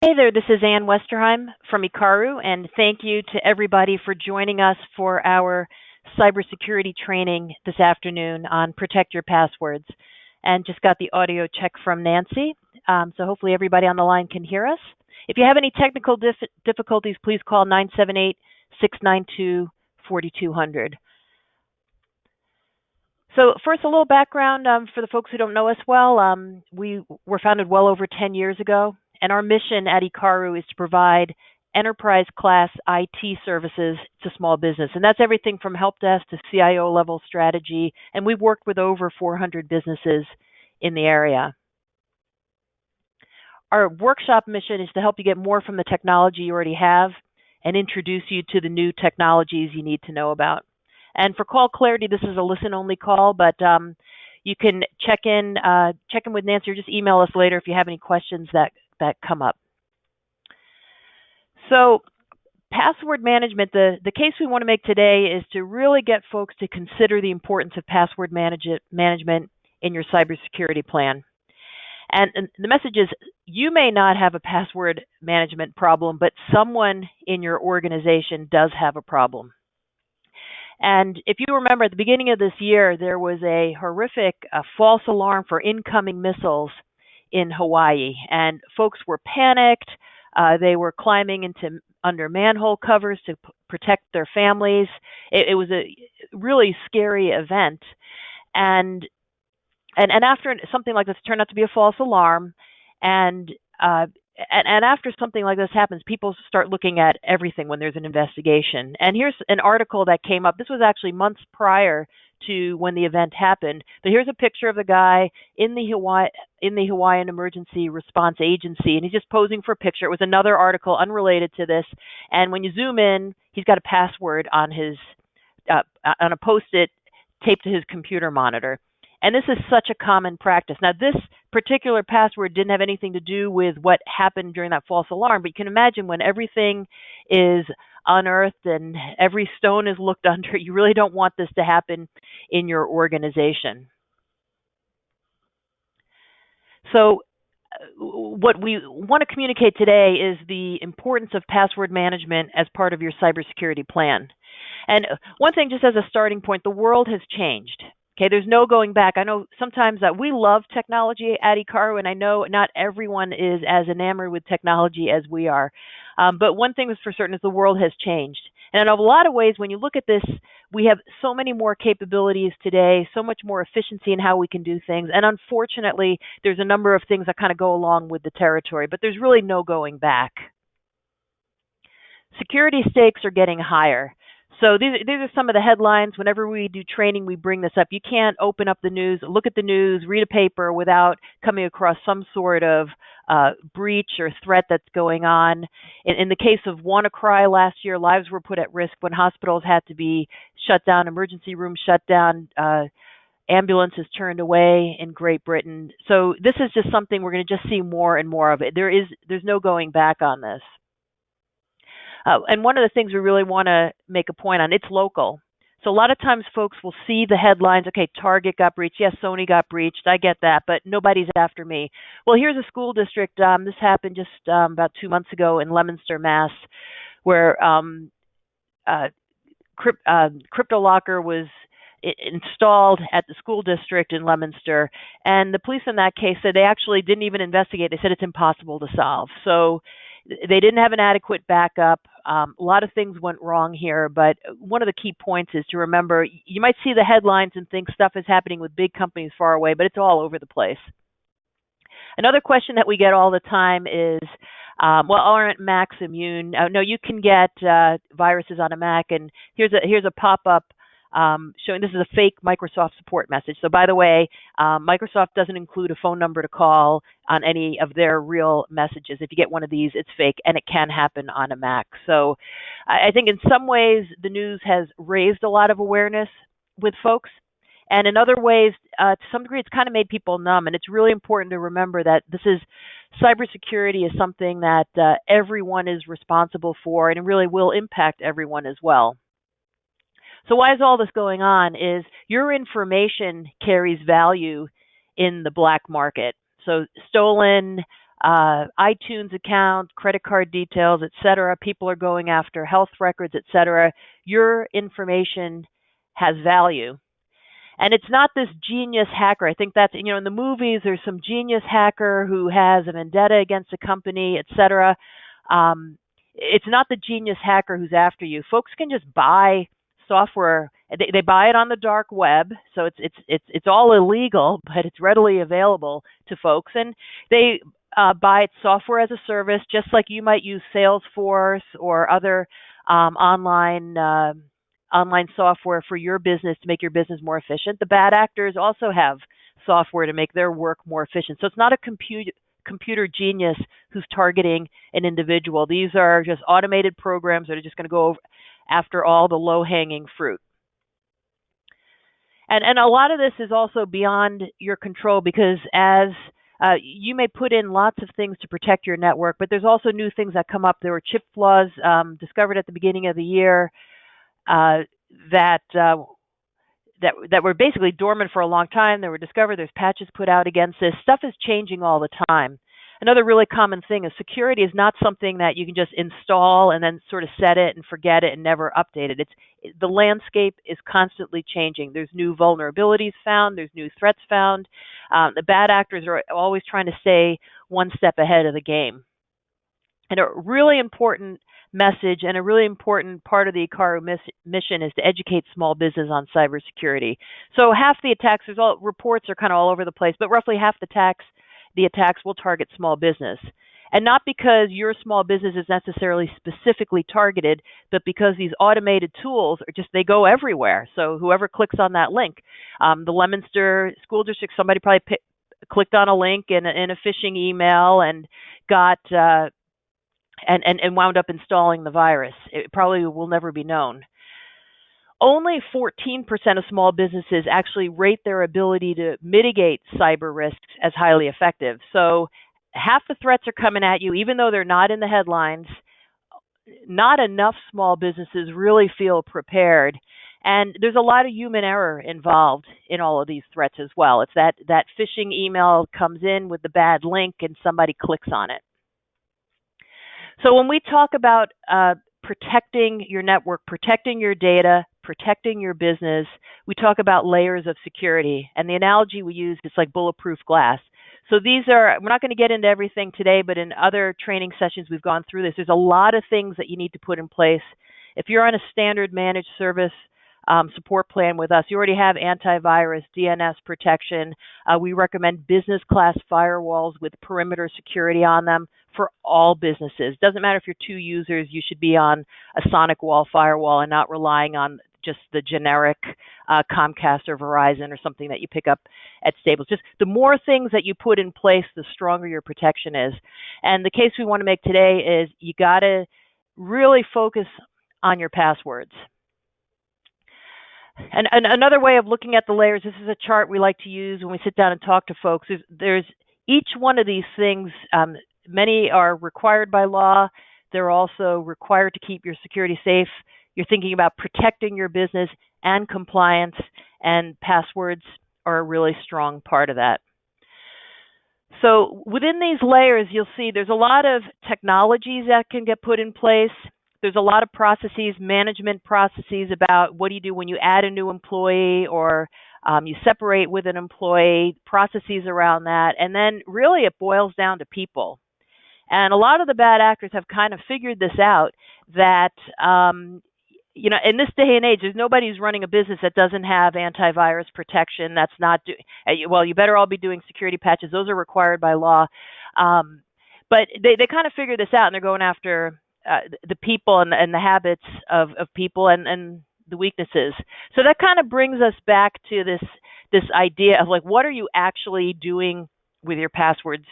Hey there, this is Ann Westerheim from Ikaru, and thank you to everybody for joining us for our cybersecurity training this afternoon on Protect Your Passwords. And just got the audio check from Nancy, so hopefully everybody on the line can hear us. If you have any technical difficulties, please call 978-692-4200. So first, a little background for the folks who don't know us well. We were founded well over 10 years ago, and our mission at Ikaru is to provide enterprise-class IT services to small business. And that's everything from help desk to CIO-level strategy, and we've worked with over 400 businesses in the area. Our workshop mission is to help you get more from the technology you already have and introduce you to the new technologies you need to know about. And for call clarity, this is a listen-only call, but you can check in with Nancy or just email us later if you have any questions that come up. So password management, the case we want to make today is to really get folks to consider the importance of password management in your cybersecurity plan. And the message is, you may not have a password management problem, but someone in your organization does have a problem. And if you remember, at the beginning of this year, there was a horrific false alarm for incoming missiles in Hawaii, and folks were panicked. They were climbing under manhole covers to protect their families. It was a really scary event, and after something like this turned out to be a false alarm, and after something like this happens, people start looking at everything when there's an investigation. And here's an article that came up. This was actually months prior to when the event happened. But here's a picture of the guy in the Hawaiian Emergency Response Agency, and he's just posing for a picture. It was another article unrelated to this. And when you zoom in, he's got a password on on a Post-it taped to his computer monitor. And this is such a common practice. Now, this particular password didn't have anything to do with what happened during that false alarm, but you can imagine when everything is unearthed and every stone is looked under, you really don't want this to happen in your organization. So what we want to communicate today is the importance of password management as part of your cybersecurity plan. And one thing, just as a starting point, the world has changed. Okay, there's no going back. I know sometimes that we love technology at Ikaru, and I know not everyone is as enamored with technology as we are. But one thing is for certain is the world has changed. And in a lot of ways, when you look at this, we have so many more capabilities today, so much more efficiency in how we can do things. And unfortunately, there's a number of things that kind of go along with the territory, but there's really no going back. Security stakes are getting higher. So these are some of the headlines. Whenever we do training, we bring this up. You can't open up the news, look at the news, read a paper without coming across some sort of breach or threat that's going on. In the case of WannaCry last year, lives were put at risk when hospitals had to be shut down, emergency rooms shut down, ambulances turned away in Great Britain. So this is just something we're going to just see more and more of it. There's no going back on this. And one of the things we really want to make a point on, it's local. So a lot of times folks will see the headlines, okay, Target got breached, yes, Sony got breached, I get that, but nobody's after me. Well, here's a school district, this happened just about 2 months ago in Leominster, Mass, where CryptoLocker was installed at the school district in Leominster, and the police in that case said they actually didn't even investigate. They said it's impossible to solve. So they didn't have an adequate backup. A lot of things went wrong here, but one of the key points is to remember, you might see the headlines and think stuff is happening with big companies far away, but it's all over the place. Another question that we get all the time is, well, aren't Macs immune? No, you can get viruses on a Mac, and here's a pop-up showing this is a fake Microsoft support message. So by the way, Microsoft doesn't include a phone number to call on any of their real messages. If you get one of these, it's fake, and it can happen on a Mac. So I think in some ways the news has raised a lot of awareness with folks. And in other ways, to some degree, it's kind of made people numb. And it's really important to remember that cybersecurity is something that everyone is responsible for, and it really will impact everyone as well. So why is all this going on is your information carries value in the black market. So stolen, iTunes account, credit card details, etc. People are going after health records, etc. Your information has value. And it's not this genius hacker. I think that's, in the movies, there's some genius hacker who has a vendetta against a company, etc. It's not the genius hacker who's after you. Folks can just buy software. They buy it on the dark web, so it's all illegal, but it's readily available to folks, and they buy it software as a service, just like you might use Salesforce or other online software for your business to make your business more efficient. The bad actors also have software to make their work more efficient. So it's not a computer genius who's targeting an individual. These are just automated programs that are just going to go after all the low-hanging fruit. And a lot of this is also beyond your control, because as you may put in lots of things to protect your network, but there's also new things that come up. There were chip flaws discovered at the beginning of the year that were basically dormant for a long time. They were discovered. There's patches put out against this. Stuff is changing all the time. Another really common thing is security is not something that you can just install and then sort of set it and forget it and never update it. The landscape is constantly changing. There's new vulnerabilities found. There's new threats found. The bad actors are always trying to stay one step ahead of the game. And a really important message and a really important part of the ICARU mission is to educate small business on cybersecurity. So half the attacks, reports are kind of all over the place, but roughly half the attacks will target small business. And not because your small business is necessarily specifically targeted, but because these automated tools they go everywhere. So whoever clicks on that link, the Leominster School District, somebody probably clicked on a link in a phishing email and got and wound up installing the virus. It probably will never be known. Only 14% of small businesses actually rate their ability to mitigate cyber risks as highly effective. So half the threats are coming at you, even though they're not in the headlines. Not enough small businesses really feel prepared. And there's a lot of human error involved in all of these threats as well. It's that phishing email comes in with the bad link and somebody clicks on it. So when we talk about protecting your network, protecting your data, protecting your business, we talk about layers of security. And the analogy we use is like bulletproof glass. So we're not going to get into everything today, but in other training sessions we've gone through this. There's a lot of things that you need to put in place. If you're on a standard managed service support plan with us, you already have antivirus, DNS protection. We recommend business class firewalls with perimeter security on them for all businesses. Doesn't matter if you're 2 users, you should be on a sonic wall firewall and not relying on just the generic Comcast or Verizon or something that you pick up at Staples. Just the more things that you put in place, the stronger your protection is. And the case we want to make today is you got to really focus on your passwords. And another way of looking at the layers, this is a chart we like to use when we sit down and talk to folks. There's each one of these things, many are required by law. They're also required to keep your security safe. You're thinking about protecting your business and compliance, and passwords are a really strong part of that. So within these layers, you'll see there's a lot of technologies that can get put in place. There's a lot of processes, management processes about what do you do when you add a new employee or you separate with an employee, processes around that. And then really it boils down to people. And a lot of the bad actors have kind of figured this out that, in this day and age, there's nobody who's running a business that doesn't have antivirus protection. That's not, you better all be doing security patches. Those are required by law. But they kind of figure this out, and they're going after the people and the habits of people and the weaknesses. So that kind of brings us back to this idea of like, what are you actually doing with your passwords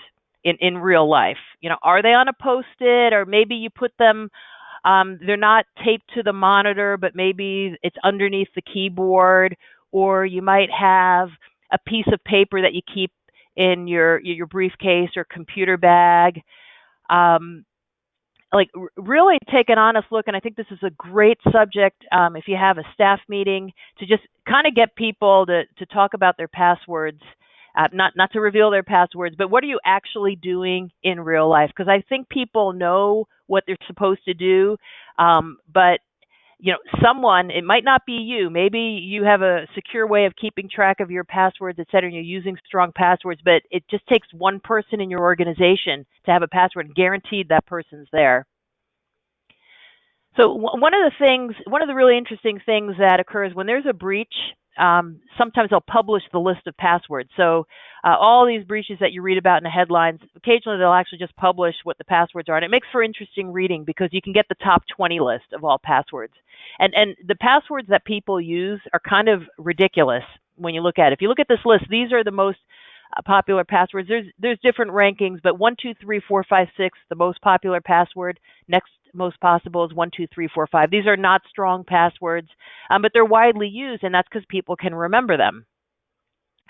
in real life? Are they on a Post-it, or maybe you put them, they're not taped to the monitor, but maybe it's underneath the keyboard, or you might have a piece of paper that you keep in your briefcase or computer bag. Really take an honest look, and I think this is a great subject if you have a staff meeting to just kind of get people to talk about their passwords not to reveal their passwords, but what are you actually doing in real life? Because I think people know what they're supposed to do, but someone, it might not be you. Maybe you have a secure way of keeping track of your passwords, et cetera, and you're using strong passwords, but it just takes one person in your organization to have a password, and guaranteed that person's there. So one of the really interesting things that occurs when there's a breach, sometimes they'll publish the list of passwords. So all these breaches that you read about in the headlines, occasionally they'll actually just publish what the passwords are. And it makes for interesting reading because you can get the top 20 list of all passwords. And the passwords that people use are kind of ridiculous when you look at it. If you look at this list, these are the most popular passwords. There's different rankings, but 1, 2, 3, 4, 5, 6, the most popular password. Next most possible is 1, 2, 3, 4, 5. These are not strong passwords, but they're widely used, and that's because people can remember them.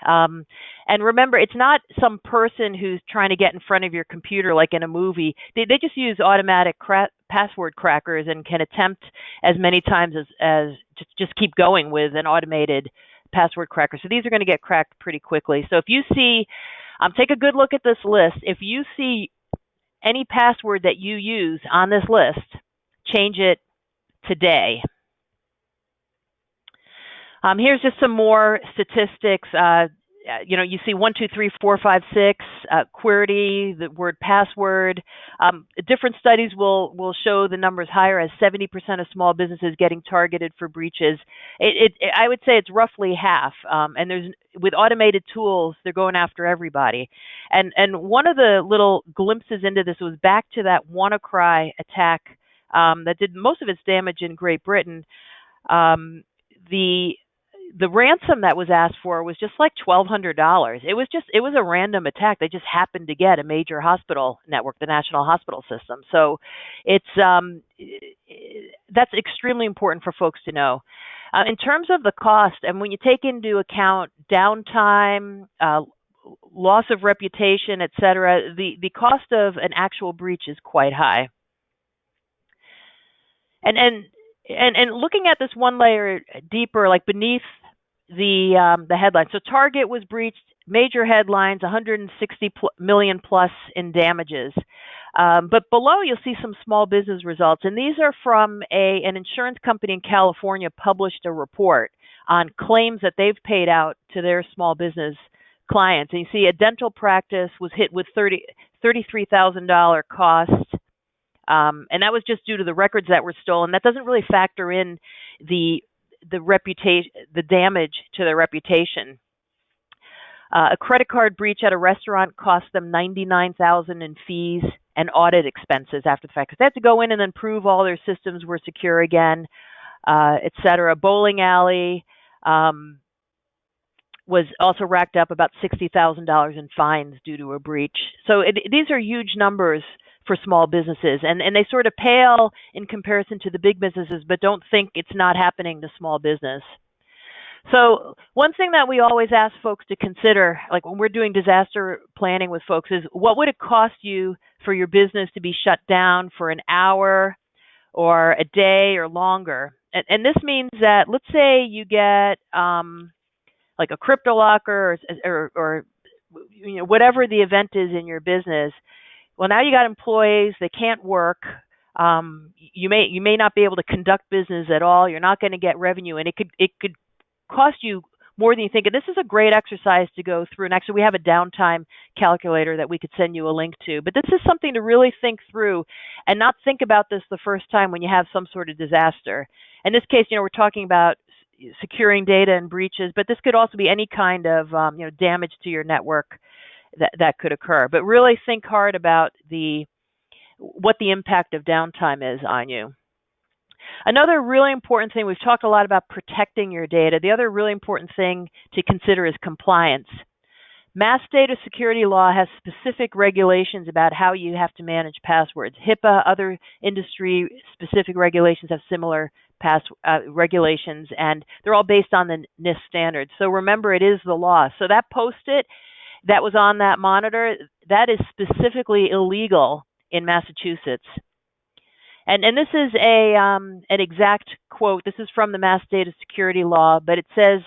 And remember, it's not some person who's trying to get in front of your computer like in a movie. They just use automatic password crackers and can attempt as many times as just keep going with an automated password cracker. So these are going to get cracked pretty quickly. So if you see, take a good look at this list. If you see any password that you use on this list, change it today. Here's just some more statistics. You see 1, 2, 3, 4, 5, 6, QWERTY, the word password. Different studies will show the numbers higher as 70% of small businesses getting targeted for breaches. I would say it's roughly half. And with automated tools, they're going after everybody. And one of the little glimpses into this was back to that WannaCry attack that did most of its damage in Great Britain. The ransom that was asked for was just like $1,200. It was a random attack. They just happened to get a major hospital network, the National Hospital System. So that's extremely important for folks to know. In terms of the cost, and when you take into account downtime, loss of reputation, et cetera, the cost of an actual breach is quite high. And looking at this one layer deeper, like beneath the headline. So Target was breached, major headlines, 160 million plus in damages. But below you'll see some small business results. And these are from an insurance company in California published a report on claims that they've paid out to their small business clients. And you see a dental practice was hit with $33,000 cost. And that was just due to the records that were stolen. That doesn't really factor in the reputation, the damage to their reputation. A credit card breach at a restaurant cost them $99,000 in fees and audit expenses after the fact, because they had to go in and then prove all their systems were secure again, et cetera. Bowling alley was also racked up about $60,000 in fines due to a breach. So these are huge numbers for small businesses, and they sort of pale in comparison to the big businesses, but don't think it's not happening to small business. So one thing that we always ask folks to consider, like when we're doing disaster planning with folks, is what would it cost you for your business to be shut down for an hour or a day or longer? And this means that, let's say you get like a crypto locker or whatever the event is in your business. Well, now you got employees, they can't work. You may not be able to conduct business at all. You're not going to get revenue, and it could cost you more than you think. And this is a great exercise to go through. And actually, we have a downtime calculator that we could send you a link to. But this is something to really think through and not think about this the first time when you have some sort of disaster. In this case, we're talking about securing data and breaches, but this could also be any kind of damage to your network that could occur. But really think hard about what the impact of downtime is on you. Another really important thing, we've talked a lot about protecting your data. The other really important thing to consider is compliance. Mass data security law has specific regulations about how you have to manage passwords. HIPAA, other industry-specific regulations have similar regulations, and they're all based on the NIST standards. So remember, it is the law. So that post-it that was on that monitor, that is specifically illegal in Massachusetts. And this is an exact quote. This is from the Mass Data Security Law, but it says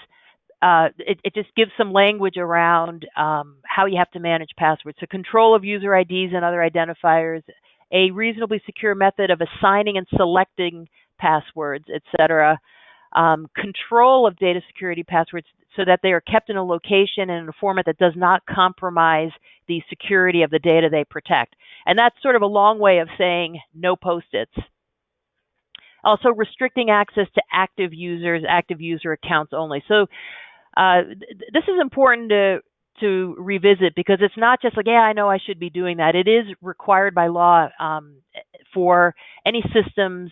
it just gives some language around how you have to manage passwords. So control of user IDs and other identifiers, a reasonably secure method of assigning and selecting passwords, etc. Control of data security passwords so that they are kept in a location and in a format that does not compromise the security of the data they protect. And that's sort of a long way of saying no post-its. Also restricting access to active users, active user accounts only. So this is important to revisit, because it's not just like, yeah, I know I should be doing that. It is required by law for any systems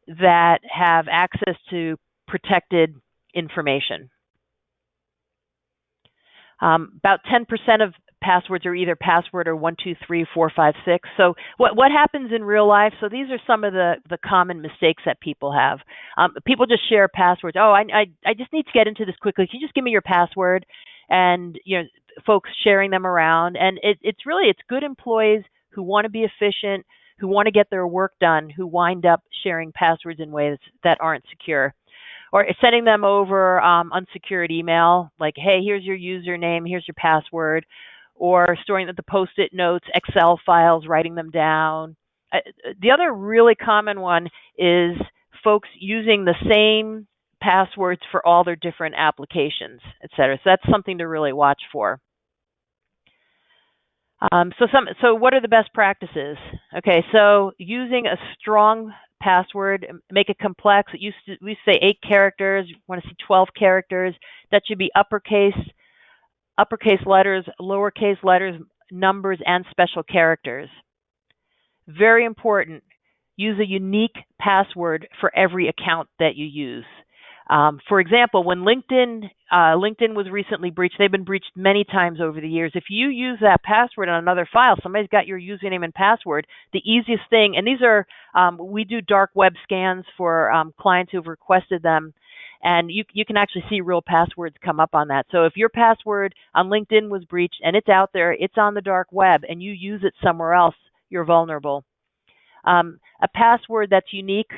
that have access to protected information. About 10% of passwords are either password or 1, 2, 3, 4, 5, 6. So what happens in real life? So these are some of the common mistakes that people have. People just share passwords. Oh, I just need to get into this quickly. Can you just give me your password? And folks sharing them around. And it's good employees who want to be efficient, who want to get their work done, who wind up sharing passwords in ways that aren't secure. Or sending them over unsecured email, like, hey, here's your username, here's your password. Or storing the Post-it notes, Excel files, writing them down. The other really common one is folks using the same passwords for all their different applications, et cetera. So that's something to really watch for. So what are the best practices? Okay, so using a strong password, make it complex. We used to say 8 characters. You want to see 12 characters. That should be uppercase letters, lowercase letters, numbers, and special characters. Very important. Use a unique password for every account that you use. For example, when LinkedIn was recently breached, they've been breached many times over the years. If you use that password on another file, somebody's got your username and password, the easiest thing, and these are, we do dark web scans for clients who've requested them, and you can actually see real passwords come up on that. So if your password on LinkedIn was breached and it's out there, it's on the dark web, and you use it somewhere else, you're vulnerable. A password that's unique,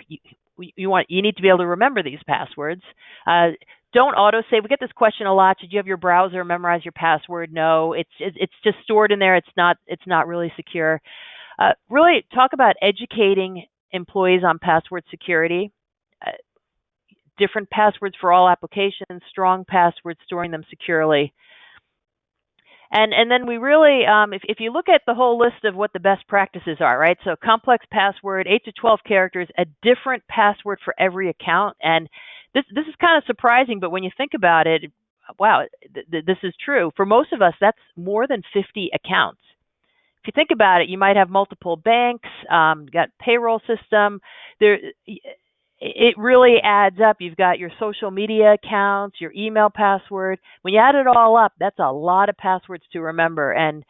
you need to be able to remember these passwords. Don't auto-save. We get this question a lot. Should you have your browser memorize your password? No, it's just stored in there. It's not really secure. Really talk about educating employees on password security. Different passwords for all applications, strong passwords, storing them securely. And then we really, if you look at the whole list of what the best practices are, right? So complex password, 8 to 12 characters, a different password for every account. And this is kind of surprising, but when you think about it, wow, this is true. For most of us, that's more than 50 accounts. If you think about it, you might have multiple banks, got payroll system. It really adds up. You've got your social media accounts, your email password. When you add it all up, that's a lot of passwords to remember, and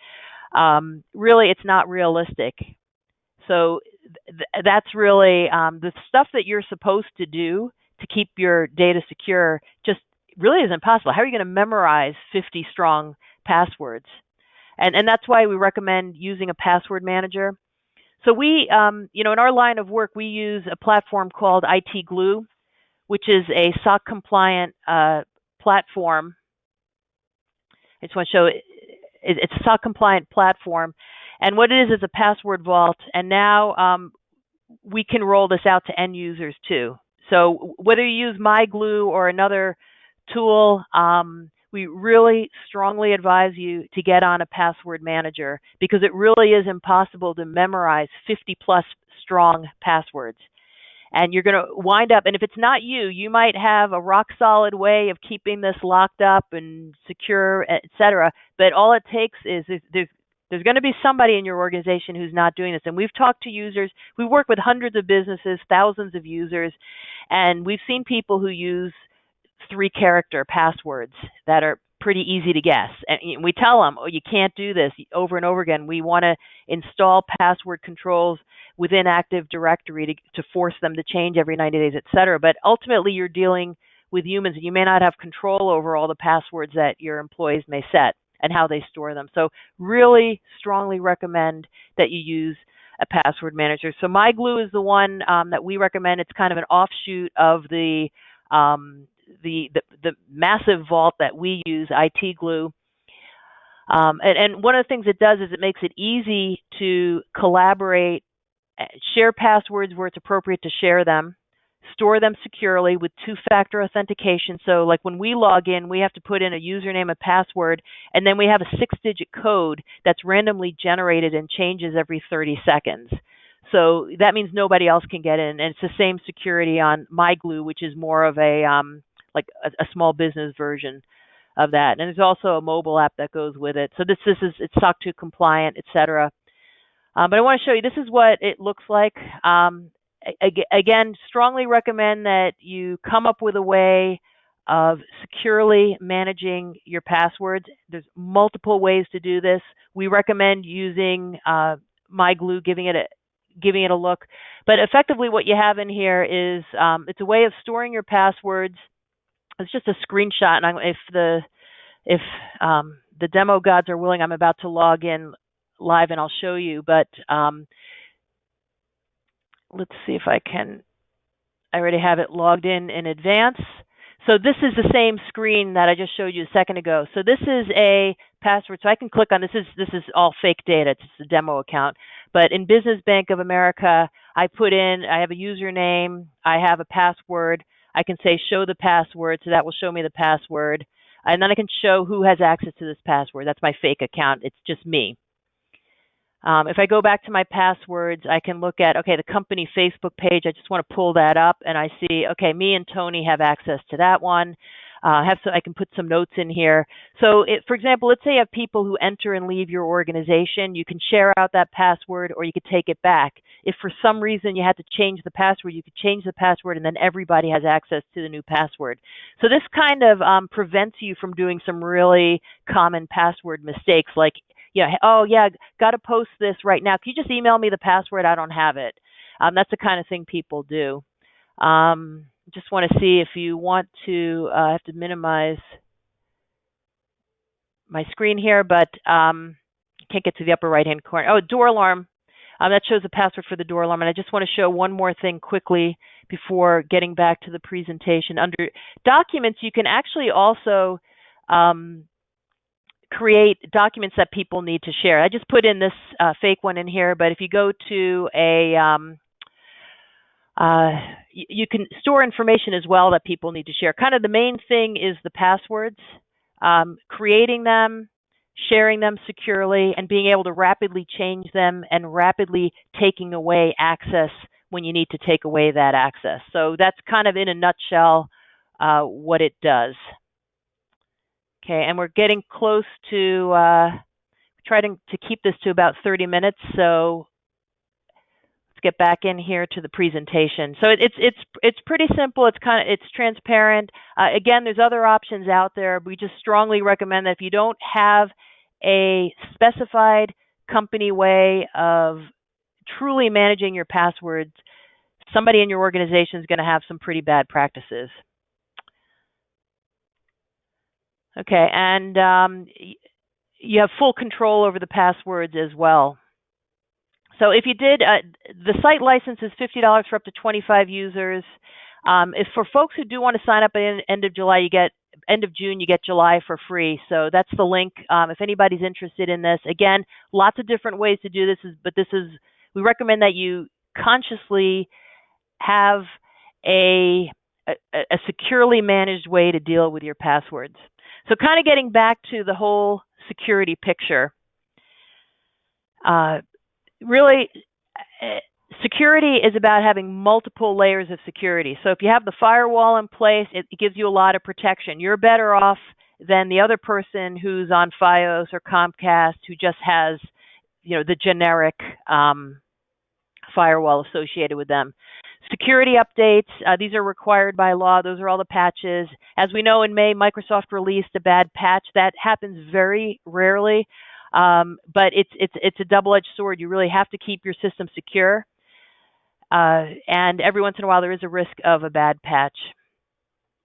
really it's not realistic. So that's really the stuff that you're supposed to do to keep your data secure just really is impossible. How are you going to memorize 50 strong passwords? And that's why we recommend using a password manager. So we, in our line of work, we use a platform called MyGlue, which is a SOC compliant platform. I just want to show it's a SOC compliant platform, and what it is a password vault. And now we can roll this out to end users too. So whether you use MyGlue or another tool, we really strongly advise you to get on a password manager, because it really is impossible to memorize 50 plus strong passwords. And you're going to wind up, and if it's not you, you might have a rock solid way of keeping this locked up and secure, etc. But all it takes is there's going to be somebody in your organization who's not doing this. And we've talked to users. We work with hundreds of businesses, thousands of users, and we've seen people who use 3-character passwords that are pretty easy to guess. And we tell them, oh, you can't do this over and over again. We want to install password controls within Active Directory to force them to change every 90 days, et cetera. But ultimately, you're dealing with humans, and you may not have control over all the passwords that your employees may set and how they store them. So really strongly recommend that you use a password manager. So MyGlue is the one that we recommend. It's kind of an offshoot of the the massive vault that we use, MyGlue. And one of the things it does is it makes it easy to collaborate, share passwords where it's appropriate to share them, store them securely with two-factor authentication. So like when we log in, we have to put in a username and password, and then we have a 6-digit code that's randomly generated and changes every 30 seconds. So that means nobody else can get in. And it's the same security on MyGlue, which is more of a like a small business version of that. And there's also a mobile app that goes with it. So this is it's SOC 2 compliant, etc. But I want to show you, this is what it looks like. Again, strongly recommend that you come up with a way of securely managing your passwords. There's multiple ways to do this. We recommend using MyGlue, giving it a look. But effectively what you have in here is it's a way of storing your passwords. It's just a screenshot, and if the demo gods are willing, I'm about to log in live and I'll show you. But let's see if I already have it logged in advance. So this is the same screen that I just showed you a second ago. So this is a password. So I can click on this. This is all fake data. It's a demo account. But in Business Bank of America, I have a username. I have a password. I can say show the password. So that will show me the password. And then I can show who has access to this password. That's my fake account. It's just me. If I go back to my passwords, I can look at, okay, the company Facebook page. I just want to pull that up, and I see, okay, me and Tony have access to that one. I can put some notes in here. So, for example, let's say you have people who enter and leave your organization. You can share out that password, or you could take it back. If for some reason you had to change the password, you could change the password, and then everybody has access to the new password. So this kind of prevents you from doing some really common password mistakes, like, oh yeah, got to post this right now. Can you just email me the password? I don't have it. That's the kind of thing people do. Just want to see if you want to. I have to minimize my screen here, but can't get to the upper right-hand corner. Oh, door alarm. That shows the password for the door alarm. And I just want to show one more thing quickly before getting back to the presentation. Under documents, you can actually also create documents that people need to share. I just put in this fake one in here, but if you go to you can store information as well that people need to share. Kind of the main thing is the passwords, creating them, sharing them securely, and being able to rapidly change them and rapidly taking away access when you need to take away that access. So that's kind of in a nutshell what it does. Okay, and we're getting close to trying to keep this to about 30 minutes. So let's get back in here to the presentation. So it's pretty simple. It's transparent. Again, there's other options out there. We just strongly recommend that if you don't have a specified company way of truly managing your passwords, somebody in your organization is going to have some pretty bad practices. Okay, and you have full control over the passwords as well. So if you did, the site license is $50 for up to 25 users. If for folks who do want to sign up at end of June, you get July for free. So that's the link. If anybody's interested in this, again, lots of different ways to do this. We recommend that you consciously have a securely managed way to deal with your passwords. So kind of getting back to the whole security picture, really, security is about having multiple layers of security. So if you have the firewall in place, it gives you a lot of protection. You're better off than the other person who's on Fios or Comcast who just has, the generic firewall associated with them. Security updates, these are required by law. Those are all the patches. As we know, in May, Microsoft released a bad patch. That happens very rarely, but it's a double-edged sword. You really have to keep your system secure, and every once in a while there is a risk of a bad patch.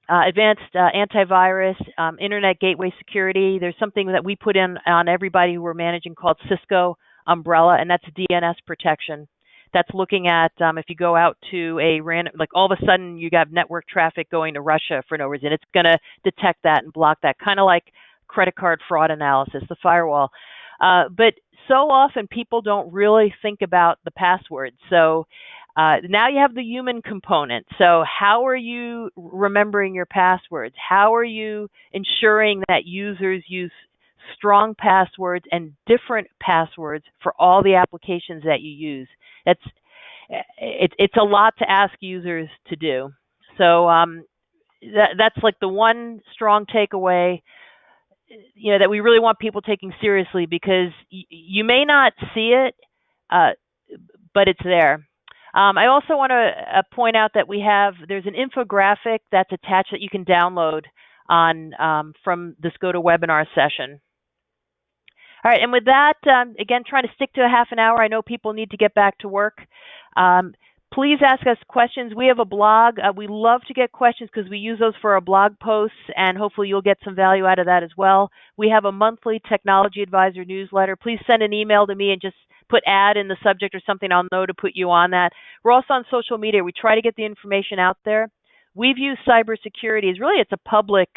Advanced antivirus, internet gateway security. There's something that we put in on everybody who we're managing called Cisco Umbrella, and that's DNS protection. That's looking at if you go out to a random, like all of a sudden you got network traffic going to Russia for no reason. It's going to detect that and block that, kind of like credit card fraud analysis, the firewall. But so often people don't really think about the password. So now you have the human component. So how are you remembering your passwords? How are you ensuring that users use strong passwords and different passwords for all the applications that you use? It's a lot to ask users to do. So that's like the one strong takeaway, that we really want people taking seriously, because you may not see it, but it's there. I also want to point out that there's an infographic that's attached that you can download from this GoToWebinar session. All right, and with that, again, trying to stick to a half an hour. I know people need to get back to work. Please ask us questions. We have a blog. We love to get questions because we use those for our blog posts, and hopefully you'll get some value out of that as well. We have a monthly Technology Advisor newsletter. Please send an email to me and just put ad in the subject or something. I'll know to put you on that. We're also on social media. We try to get the information out there. We view cybersecurity as really it's a public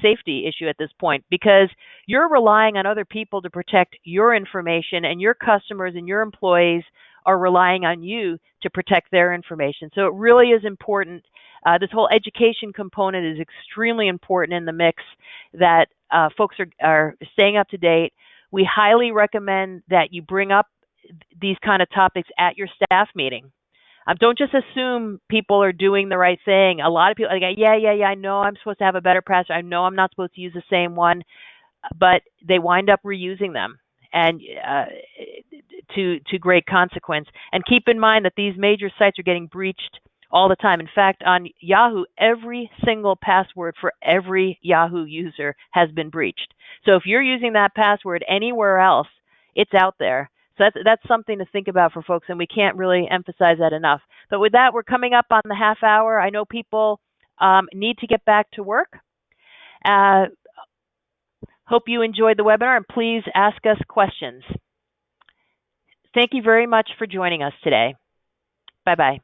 safety issue at this point, because you're relying on other people to protect your information, and your customers and your employees are relying on you to protect their information. So it really is important. This whole education component is extremely important in the mix, that folks are staying up to date. We highly recommend that you bring up these kind of topics at your staff meeting. Don't just assume people are doing the right thing. A lot of people are like, yeah, I know I'm supposed to have a better password. I know I'm not supposed to use the same one, but they wind up reusing them, and to great consequence. And keep in mind that these major sites are getting breached all the time. In fact, on Yahoo, every single password for every Yahoo user has been breached. So if you're using that password anywhere else, it's out there. So that's something to think about for folks, and we can't really emphasize that enough. But with that, we're coming up on the half hour. I know people need to get back to work. Hope you enjoyed the webinar, and please ask us questions. Thank you very much for joining us today. Bye-bye.